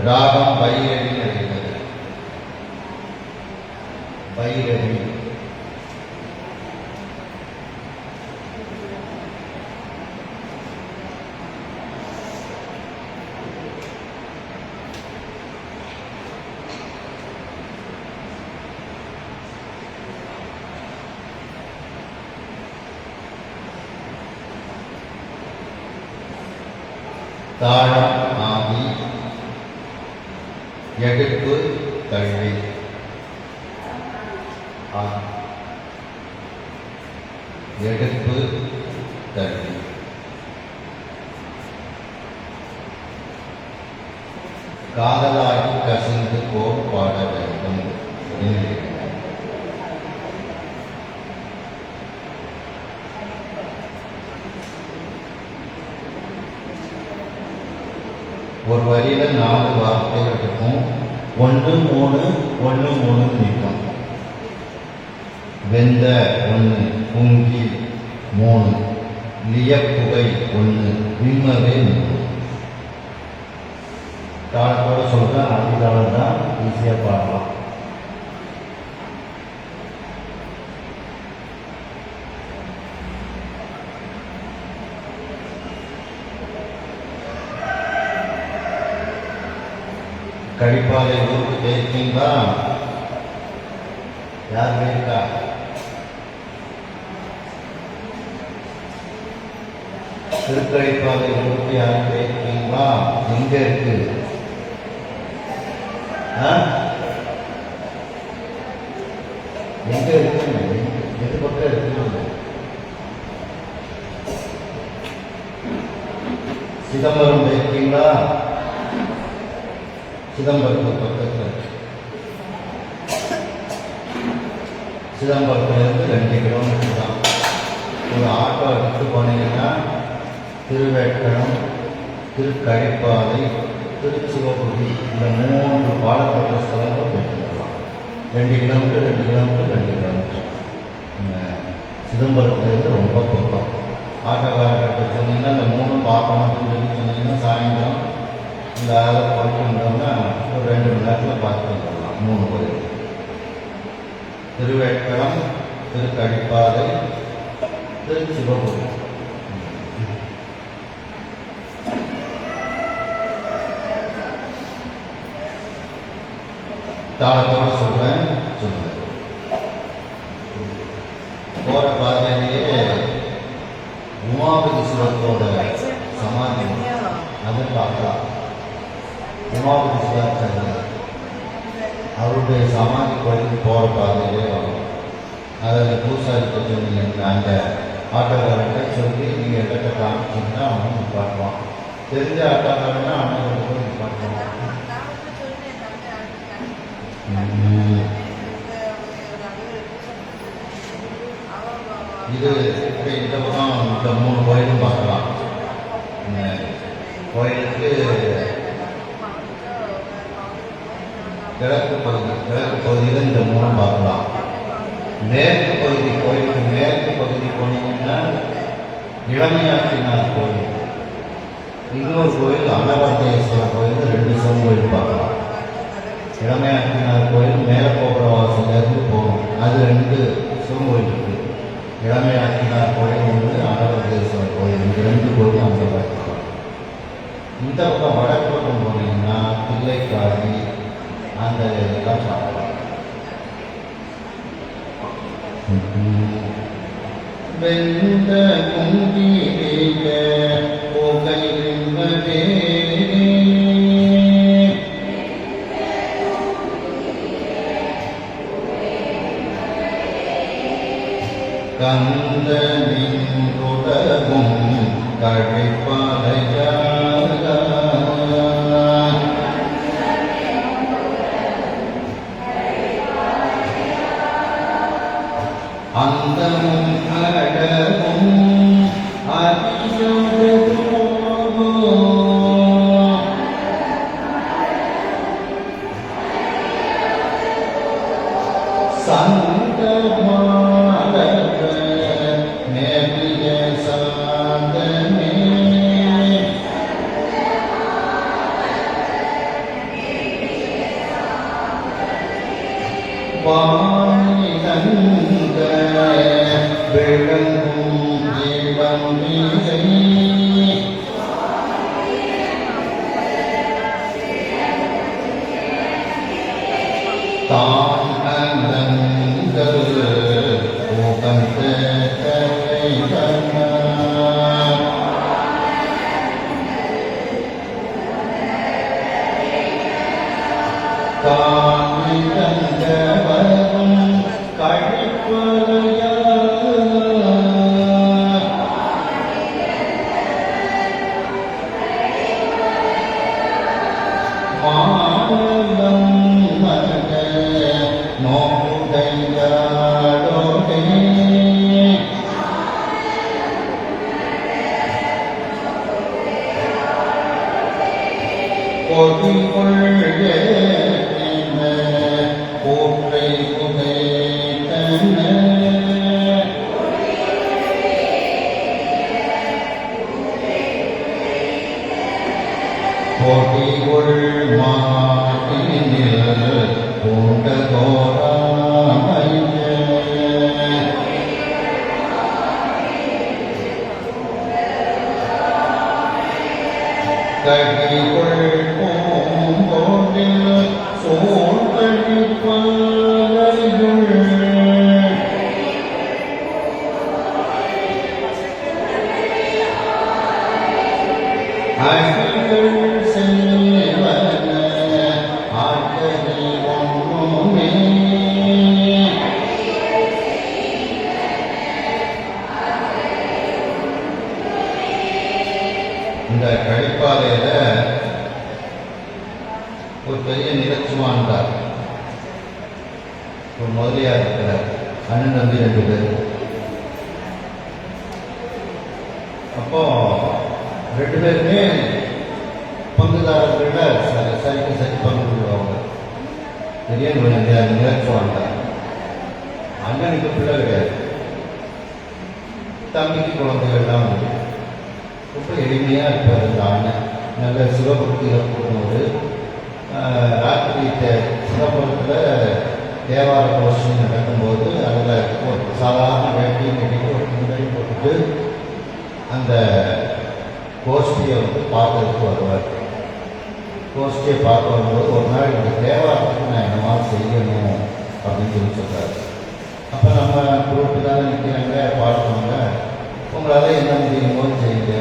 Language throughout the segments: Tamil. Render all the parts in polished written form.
ராகம் பைரவி நடிக்கிறது. பைரவி தாழம் ஆதி எடுப்பு கல்வி எடுப்பு கல்வி காதலாகி கசிந்து போர் பாட வேண்டும். ஒரு வரியில 4 வார்த்தைகள் இருக்கும். 1 3 1 3 நிற்கும். வெந்த 1, பொங்கி 3, லியப்புகை 1, விம்மவே 3. தாளத்தோட சொல்றேன். அதிகாலம் தான் ஈஸியாக பாடலாம். கழிப்பாலை ஊருக்கு போயிருக்கீங்களா? யார் போயிருக்கா? திருக்கழிப்பாலை ஊருக்கு யார் போயிருக்கீங்களா? எங்க இருக்கு? எங்க இருக்கு? எது பக்கம் இருக்கு? சிதம்பரம் போயிருக்கீங்களா? சிதம்பரத்துக்கு பக்கத்தில் சிதம்பரத்துலேருந்து 2 கிலோமீட்டர் தான். ஒரு ஆட்டோ எடுத்து போனீங்கன்னா திருவேட்களம், திருக்கழிப்பாதை, திருச்சிவபுரி இந்த 3 பாடப்பட்ட ஸ்தலங்கள் போயிட்டு வரலாம். 2 கிலோமீட்டர் 2 கிலோமீட்டர் 2 கிலோமீட்டர். சிதம்பரத்துலேருந்து ரொம்ப பக்கம். ஆட்டோக்காரர்கிட்ட சொன்னீங்கன்னா இந்த 3 பார்க்கணும் சொல்லி சொன்னீங்கன்னா சாயந்தரம் இந்த ஆளை போயிட்டு வந்தோம்னா ஒரு 2 மணி நேரத்தில் பார்த்துட்டு வந்துடலாம். 3 கோயில்: திருவேட்களம், திருக்கழிப்பாதை, திருச்சிவபுரி. தாளத்தோடு சொல்றேன், சொல்லுங்க. போற பாதையிலேயே உமாபதீஸ்வரத்தோட சமாதி அதை பார்க்கலாம். உமாபதீஸ்வரர் அவருடைய சமாதி கோயிலுக்கு போகிற பாதையிலே வரும். அதில் பூசாரிக்கு சொன்னீங்க அந்த ஆட்டோக்காரர்கிட்ட சொல்லி நீங்கள் இடத்த காமிச்சிங்கன்னா அவனும் பார்க்கலாம். தெரிஞ்ச ஆட்டோக்காரன்னா அவனுக்கு போய் பார்க்கலாம். இது இந்த பக்கம் இந்த 3 கோயிலும் பார்க்கலாம். கோயிலுக்கு கிழக்கு பகுதியில் இந்த 3 பார்க்கலாம். மேற்கு பகுதி கோயிலுக்கு மேற்கு பகுதி போனீங்கன்னா இளமையாற்றினார் கோயில், இன்னொரு கோயில் அன்னவர்த்தேஸ்வரர் கோயில், 2 சிவன் கோயில் பார்க்கலாம். இளமையாற்றினார் கோயில் மேலே போகிற வாசலேருந்து போகணும். அது 2 சிவன் கோயில் இருக்குது. இளமையாற்றினார் கோயில் ஒன்று, அன்னவர்த்தேஸ்வரர் கோயில், இந்த 2 கோயிலும் அங்கே பார்க்கலாம். இந்த பக்கம் வடக்கு பக்கம் போனீங்கன்னா பிள்ளைக்காரி அந்த இதெல்லாம் பார்க்கலாம். வெந்த குங்கிலிய புகையும்பதே கந்தனின் தொடரும் கழிப்பாலையா அந்தமும் அடவும் இந்த கழிப்பாதையில ஒரு பெரிய நிலச்சுவான் ஒரு முதலியார் இருக்கிறார். அண்ணன் தம்பி 2 பேர். அப்போ 2 பேருமே பங்குதாரர்களில் சரிக்கு சரி பங்கு கொள்வாங்க. திடீர்னு நிகழ்ச்சுவாங்க. அண்ணனுக்கு பிள்ளை கிடையாது, தம்பிக்கு குழந்தைகள்லாம் உண்டு. ரொம்ப எளிமையாக இருப்பார் இந்த அண்ணன். நல்ல சிவபக்தியில் போடும்போது ராத்திரி சிதம்பரத்தில் தேவார கோஷ்டி நடக்கும்போது அதில் ஒரு சாதாரண வேட்டியும் கட்டிட்டு ஒரு முன்னாடி போட்டுட்டு அந்த கோஷ்டியை பார்க்கறதுக்கு வருவார். கோஷ்டியை பார்க்க வரும்போது ஒரு நாள் இந்த தேவாரத்துக்கு நான் என்னமா செய்யணும் அப்படின்னு சொல்கிறார். அப்போ நம்ம குரூப்பு தானே நிற்கிறாங்க, பாடுவாங்க. உங்களால் என்ன முடியுமோ செய்யுங்க,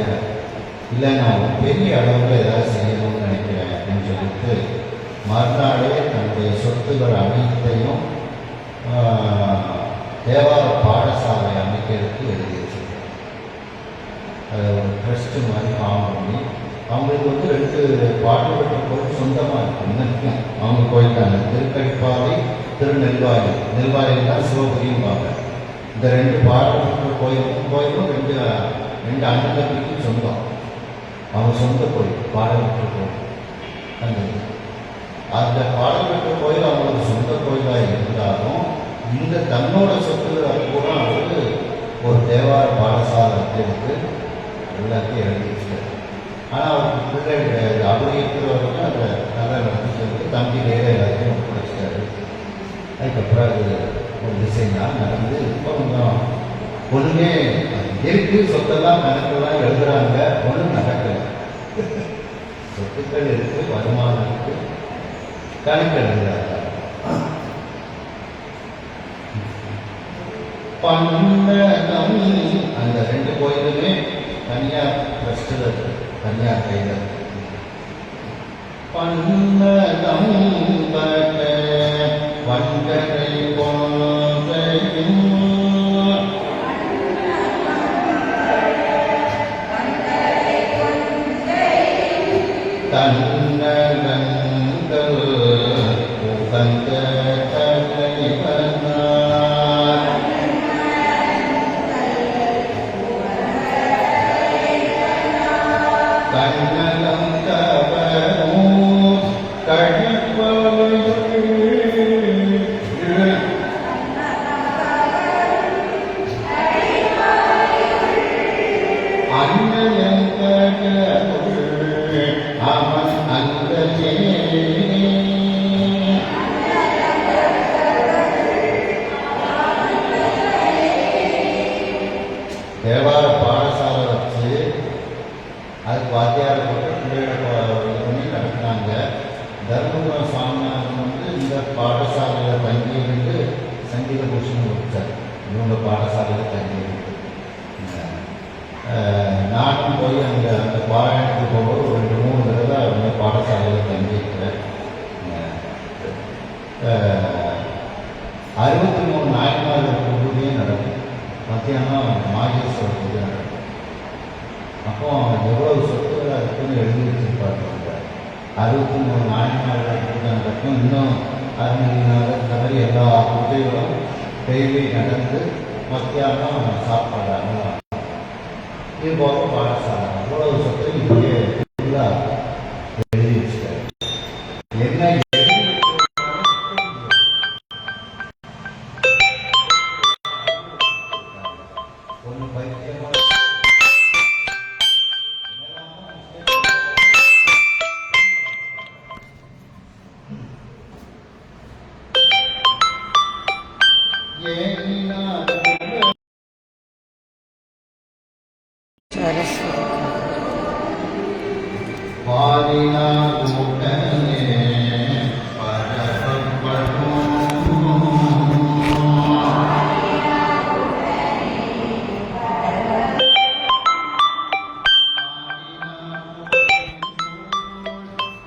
இல்லை நான் பெரிய அளவில் ஏதாவது செய்யணும்னு நினைக்கிறேன் அப்படின்னு சொல்லிட்டு மறுநாளே தன்னுடைய சொத்துக்கள் அனைத்தையும் தேவார பாடசாலை அமைக்கிறதுக்கு எழுதி வச்சுருக்கேன். அதை ஒரு ட்ரஸ்ட்டு மாதிரி ஃபார்ம் பண்ணி அவங்களுக்கு 2 பாட்டு பெற்ற கோயில் சொந்தமாக இருக்கும். இன்னைக்கும் அவங்க கோயில்தாங்க. திருக்கடிப்பாவை, திருநெல்வாயி. நெல்வாயில் தான் சிவபுரியும்பாங்க. இந்த 2 பாட்டு பெற்ற கோயிலும் 2 அண்ணன் தம்பிக்கும் சொந்தம். அவங்க சொந்த கோயில் பாடல் பெற்ற கோயில். அந்த பாடல் பெற்ற கோயில் அவங்களுக்கு சொந்த கோயிலாக இருந்தாலும் இந்த தன்னோட சொத்துக்களை கூட அவருக்கு ஒரு தேவார பாடசாலை எடுத்து எல்லாத்தையும் எழுதி வச்சுட்டார். ஆனால் அவருக்கு பிள்ளை கிடையாது. அவர் இருக்கிறவருக்கு அந்த நல்லா நடந்துட்டு தம்பி வேலை எல்லாத்தையும் ஒப்படைச்சிட்டாரு. அதுக்கப்புறம் அது ஒரு திசைதான் நடந்து இப்போ கொஞ்சம் ஒன்றுமே இருக்கு. சொத்தெல்லாம் கணக்கெல்லாம் எழுதுறாங்க, ஒன்றும் நடக்கலை. சொத்துக்கள் இருக்கு, வருமானம் இருக்கு, கணக்கு எழுதுறாங்க. பன்னகம் அந்த 2 கோயிலுமே தனியார் ட்ரஸ்டில் இருக்கு, தனியார் கையில் இருக்கு. பன்னகம் வண்டரை போன்றையும் தன்னகங்கள் உகந்த தலைவனார் கண்ணலம் கவரும் கழிப்பவையுள் அவன் அங்கலே தேவார பாடசாலை வச்சு அதுக்கு வாத்தியாரை போட்டு பிள்ளைகளை பண்ணி நடத்தினாங்க. தர்மபுரம் சுவாமிநாதன் இந்த பாடசாலையில் தங்கியிருந்து சங்கீத பூஷணம் கொடுத்தார். இவங்க பாடசாலையில் தங்கியிருந்து நானும் போய் அந்த பாராயணத்துக்கு போகும்போது ஒரு 2-3 தடவை அவங்க பாடசாலையில் தங்கியிருக்கிறேன். 63 நாயன்மார்கள் பூஜையும் நடக்கும். மத்தியானம் மாகேஸ்வரர் பூஜை நடக்கும். அப்போ எவ்வளவு சொத்துக்கள் இருக்குன்னு எழுதி வச்சிருப்பாங்க. 63 நாயன்மார்கள் பூஜை நடக்கும். இன்னும் அருணகிரிநாதர் தவிர எல்லா பூஜைகளும் டெய்லி நடந்து மத்தியானம் சாப்பாடு. இது போக பாடசாலை அவ்வளவு சொத்து இங்கே எழுதி வச்சுட்டாரு. என்ன ஒன்று பைத்தியமான ஏன்